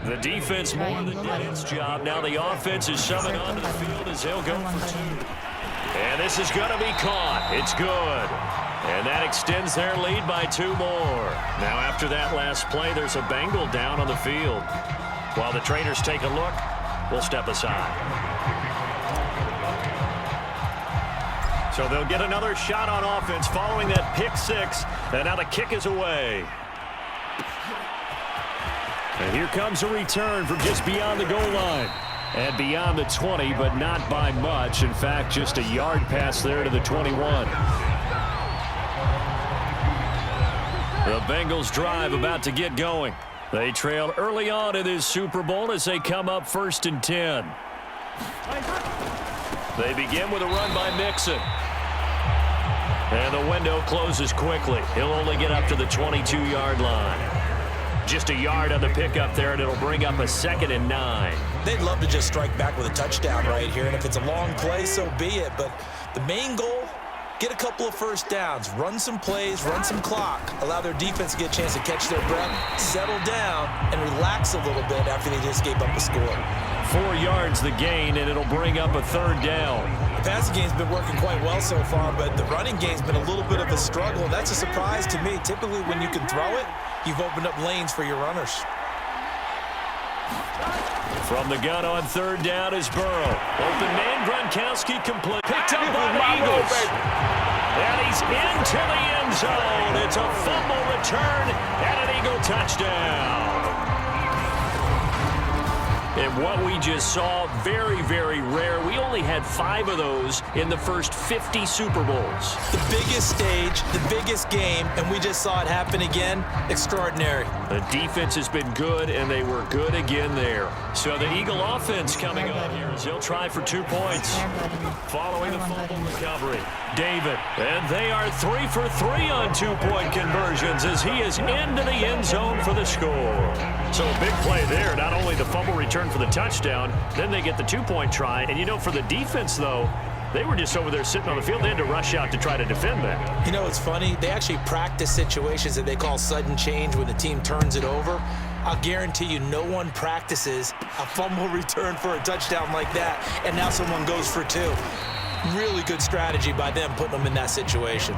The defense more than did its job. Now the offense is shoving onto the field as they'll go for two. And this is going to be caught. It's good. And that extends their lead by 2 more. Now after that last play, there's a Bengal down on the field. While the Traders take a look, we'll step aside. So they'll get another shot on offense following that pick 6. And now the kick is away. And here comes a return from just beyond the goal line. And beyond the 20, but not by much. In fact, just a yard pass there to the 21. The Bengals drive about to get going. They trail early on in this Super Bowl as they come up 1st and 10. They begin with a run by Mixon. And the window closes quickly. He'll only get up to the 22-yard line. Just a yard on the pickup there, and it'll bring up a 2nd and 9. They'd love to just strike back with a touchdown right here, and if it's a long play, so be it. But the main goal, get a couple of first downs, run some plays, run some clock, allow their defense to get a chance to catch their breath, settle down, and relax a little bit after they just gave up a score. 4 yards the gain, and it'll bring up a 3rd down. The passing game's been working quite well so far, but the running game's been a little bit of a struggle, and that's a surprise to me. Typically, when you can throw it, you've opened up lanes for your runners. From the gun on 3rd down is Burrow. Open man, Gronkowski complete. Picked up by the Eagles. And he's into the end zone. It's a fumble return and an Eagle touchdown. And what we just saw, very, very rare. We only had 5 of those in the first 50 Super Bowls. The biggest stage, the biggest game, and we just saw it happen again. Extraordinary. The defense has been good, and they were good again there. So the Eagle offense coming on here as they'll try for 2 points. Following the fumble recovery, David. And they are 3 for 3 on 2-point conversions as he is into the end zone for the score. So a big play there. Not only the fumble return for the touchdown, then they get the 2-point try. And, you know, for the defense, though, they were just over there sitting on the field. They had to rush out to try to defend that. You know, it's funny. They actually practice situations that they call sudden change when the team turns it over. I'll guarantee you no one practices a fumble return for a touchdown like that, and now someone goes for 2. Really good strategy by them putting them in that situation.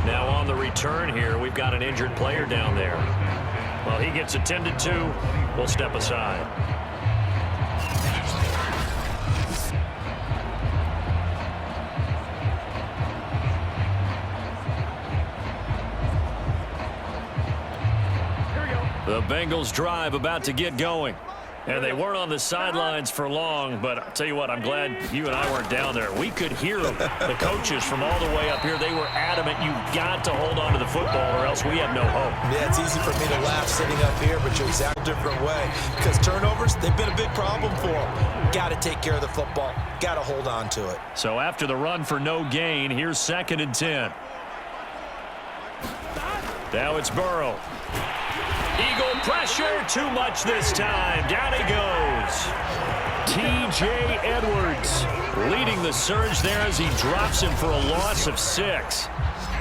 Now on the return here, we've got an injured player down there. Well, he gets attended to. We'll step aside. The Bengals drive about to get going. And they weren't on the sidelines for long, but I'll tell you what, I'm glad you and I weren't down there. We could hear the coaches from all the way up here. They were adamant, you've got to hold on to the football or else we have no hope. Yeah, it's easy for me to laugh sitting up here, but you're exactly a different way. Because turnovers, they've been a big problem for them. Got to take care of the football. Got to hold on to it. So after the run for no gain, here's 2nd and 10. Now it's Burrow. Eagle pressure, too much this time. Down he goes. T.J. Edwards leading the surge there as he drops him for a loss of 6.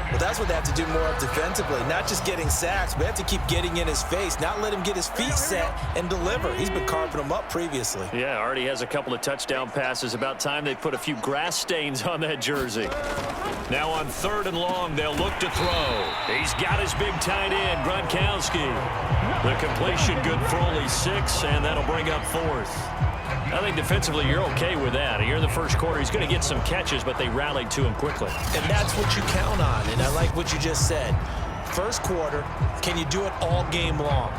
Well, that's what they have to do more of defensively. Not just getting sacks, but they have to keep getting in his face, not let him get his feet set and deliver. He's been carving them up previously. Yeah, already has a couple of touchdown passes. About time they put a few grass stains on that jersey. Now on 3rd and long, they'll look to throw. He's got his big tight end, Gronkowski. The completion good for only 6, and that'll bring up 4th. I think defensively you're okay with that. Here in the first quarter, he's going to get some catches, but they rallied to him quickly. And that's what you count on, and I like what you just said. First quarter, can you do it all game long?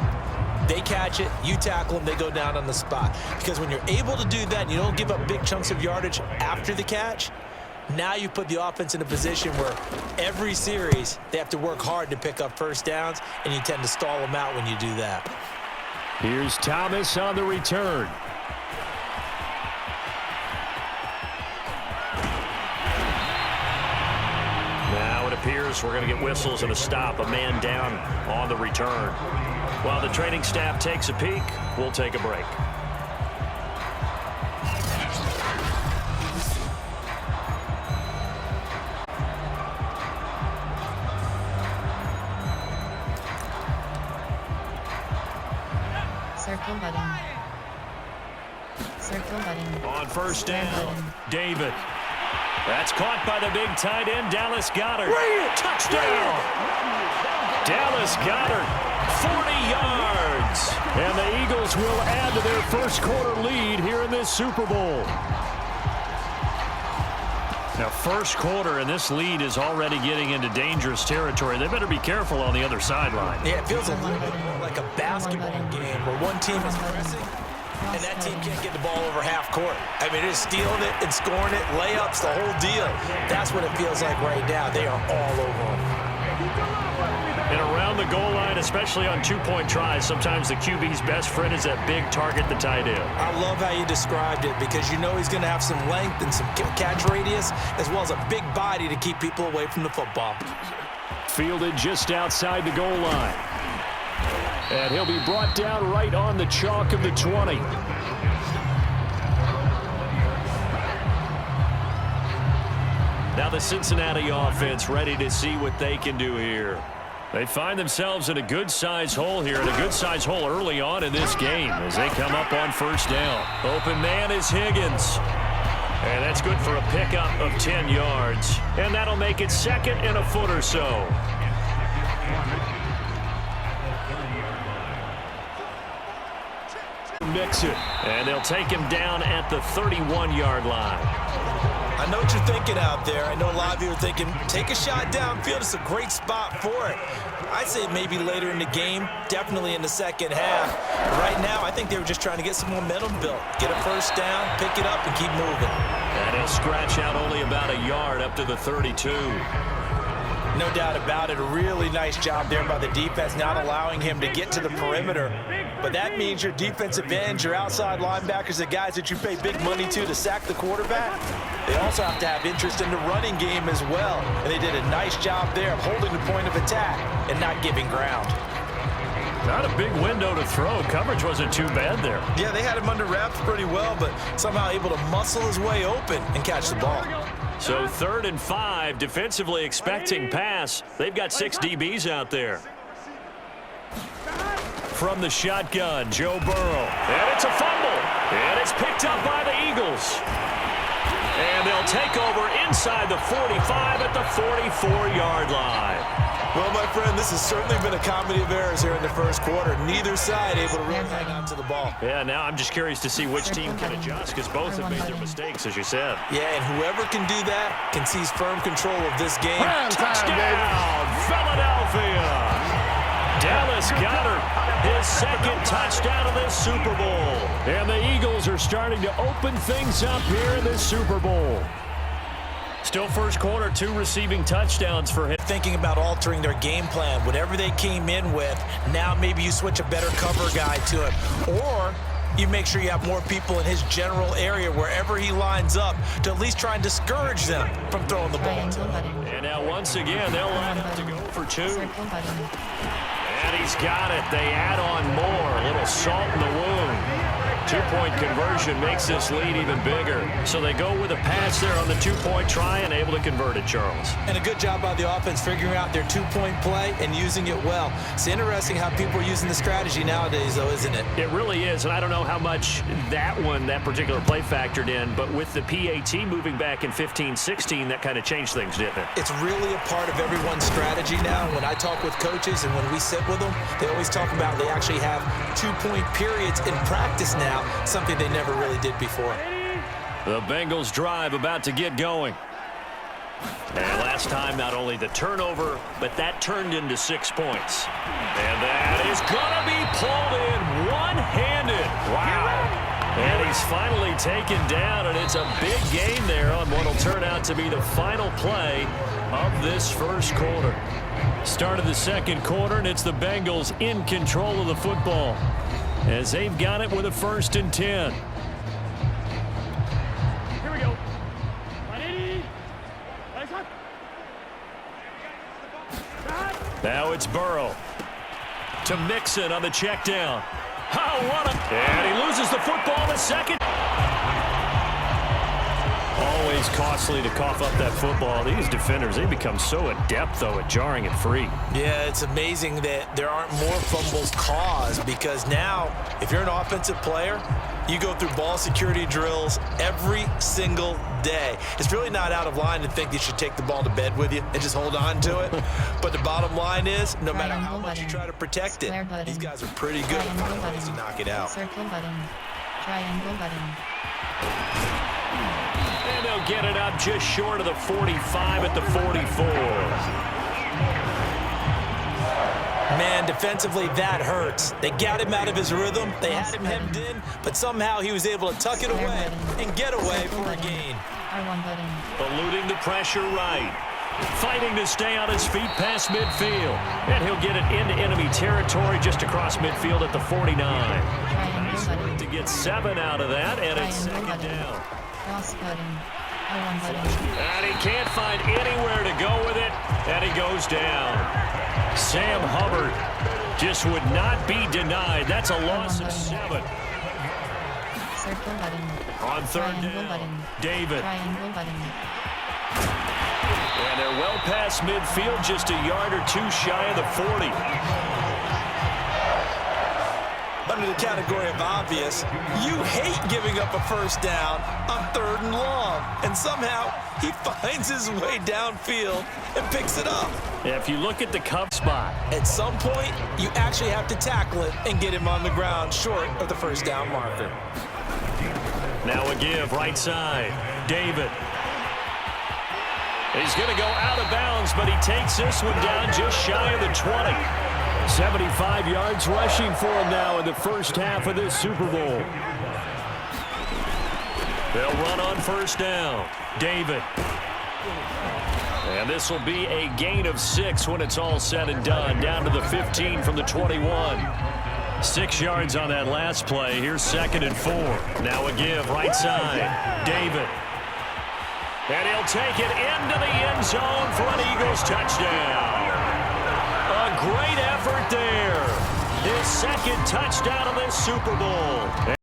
They catch it, you tackle them, they go down on the spot. Because when you're able to do that and you don't give up big chunks of yardage after the catch, now you put the offense in a position where every series they have to work hard to pick up first downs, and you tend to stall them out when you do that. Here's Thomas on the return. Now it appears we're going to get whistles and a stop, a man down on the return. While the training staff takes a peek, we'll take a break. Circle button. Circle button. On first down, David. That's caught by the big tight end, Dallas Goedert. Touchdown! Dallas Goedert, 40 yards. And the Eagles will add to their first quarter lead here in this Super Bowl. Now, first quarter, and this lead is already getting into dangerous territory. They better be careful on the other sideline. Yeah, it feels a little bit more like a basketball game where one team is pressing and that team can't get the ball over half court. I mean, they're stealing it and scoring it, layups, the whole deal. That's what it feels like right now. They are all over them. And around the goal line, especially on two-point tries, sometimes the QB's best friend is that big target, the tight end. I love how you described it because you know he's going to have some length and some catch radius as well as a big body to keep people away from the football. Fielded just outside the goal line. And he'll be brought down right on the chalk of the 20. Now the Cincinnati offense ready to see what they can do here. They find themselves in a good-sized hole here, and a good-sized hole early on in this game as they come up on first down. Open man is Higgins. And that's good for a pickup of 10 yards. And that'll make it second and a foot or so. Mix it. And they'll take him down at the 31-yard line. I know what you're thinking out there. I know a lot of you are thinking, take a shot downfield. It's a great spot for it. I'd say maybe later in the game, definitely in the second half. But right now, I think they were just trying to get some momentum built. Get a first down, pick it up, and keep moving. And he'll scratch out only about a yard up to the 32. No doubt about it. A really nice job there by the defense, not allowing him to get to the perimeter. But that means your defensive ends, your outside linebackers, the guys that you pay big money to sack the quarterback, they also have to have interest in the running game as well. And they did a nice job there of holding the point of attack and not giving ground. Not a big window to throw. Coverage wasn't too bad there. Yeah, they had him under wraps pretty well, but somehow able to muscle his way open and catch the ball. So 3rd and 5, defensively expecting pass. They've got 6 DBs out there. From the shotgun, Joe Burrow. And it's a fumble. And it's picked up by the Eagles. And they'll take over inside the 45 at the 44-yard line. Well, my friend, this has certainly been a comedy of errors here in the first quarter. Neither side able to really hang on to the ball. Yeah, now I'm just curious to see which team can adjust because both have made their mistakes, as you said. Yeah, and whoever can do that can seize firm control of this game. Touchdown, Philadelphia! Dallas Goedert, his second touchdown of this Super Bowl. And the Eagles are starting to open things up here in this Super Bowl. Still first quarter, 2 receiving touchdowns for him. Thinking about altering their game plan. Whatever they came in with, now maybe you switch a better cover guy to him. Or you make sure you have more people in his general area wherever he lines up to at least try and discourage them from throwing the ball to him. And now once again, they'll line up to go for 2. And he's got it. They add on more. A little salt in the wound. 2-point conversion makes this lead even bigger. So they go with a pass there on the 2-point try and able to convert it, Charles. And a good job by the offense figuring out their 2-point play and using it well. It's interesting how people are using the strategy nowadays, though, isn't it? It really is, and I don't know how much that particular play factored in, but with the PAT moving back in 15-16, that kind of changed things, didn't it? It's really a part of everyone's strategy now. When I talk with coaches and when we sit with them, they always talk about they actually have 2-point periods in practice now. Something they never really did before. The Bengals drive about to get going. And last time, not only the turnover, but that turned into 6 points. And that is going to be pulled in one-handed. Wow. And he's finally taken down, and it's a big gain there on what will turn out to be the final play of this first quarter. Start of the second quarter, and it's the Bengals in control of the football as they've got it with a 1st and 10. Here we go. Now it's Burrow to Mixon on the check down. Oh, what a... And he loses the football in a second. Always costly to cough up that football. These defenders, they become so adept, though, at jarring it free. Yeah, it's amazing that there aren't more fumbles caused, because now, if you're an offensive player, you go through ball security drills every single day. It's really not out of line to think you should take the ball to bed with you and just hold on to it. But the bottom line is, no matter how much you try to protect it, these guys are pretty good at finding ways to knock it out. Circle button. Triangle button. And they'll get it up just short of the 45 at the 44. Man, defensively, that hurts. They got him out of his rhythm. They had him hemmed in, but somehow he was able to tuck it away and get away for a gain. R1 button. Eluding the pressure right. Fighting to stay on his feet past midfield. And he'll get it into enemy territory just across midfield at the 49. Nice work to get 7 out of that, and it's second down. Cross button. R1 button. And he can't find anywhere to go with it, and he goes down. Sam Hubbard just would not be denied. That's a loss of 7. Circle button. On third Triangle down, button. David. Triangle button. And they're well past midfield, just a yard or 2 shy of the 40. Under the category of obvious, you hate giving up a first down on 3rd and long. And somehow, he finds his way downfield and picks it up. Yeah, if you look at the cup spot, At some point, you actually have to tackle it and get him on the ground short of the first down marker. now a give right side. David. He's going to go out of bounds, but he takes this one down just shy of the 20. 75 yards rushing for him now in the first half of this Super Bowl. They'll run on first down. David. And this will be a gain of 6 when it's all said and done. Down to the 15 from the 21. 6 yards on that last play. Here's 2nd and 4. Now a give right side. David. And he'll take it into the end zone for an Eagles touchdown. A great effort there. His 2nd touchdown of this Super Bowl.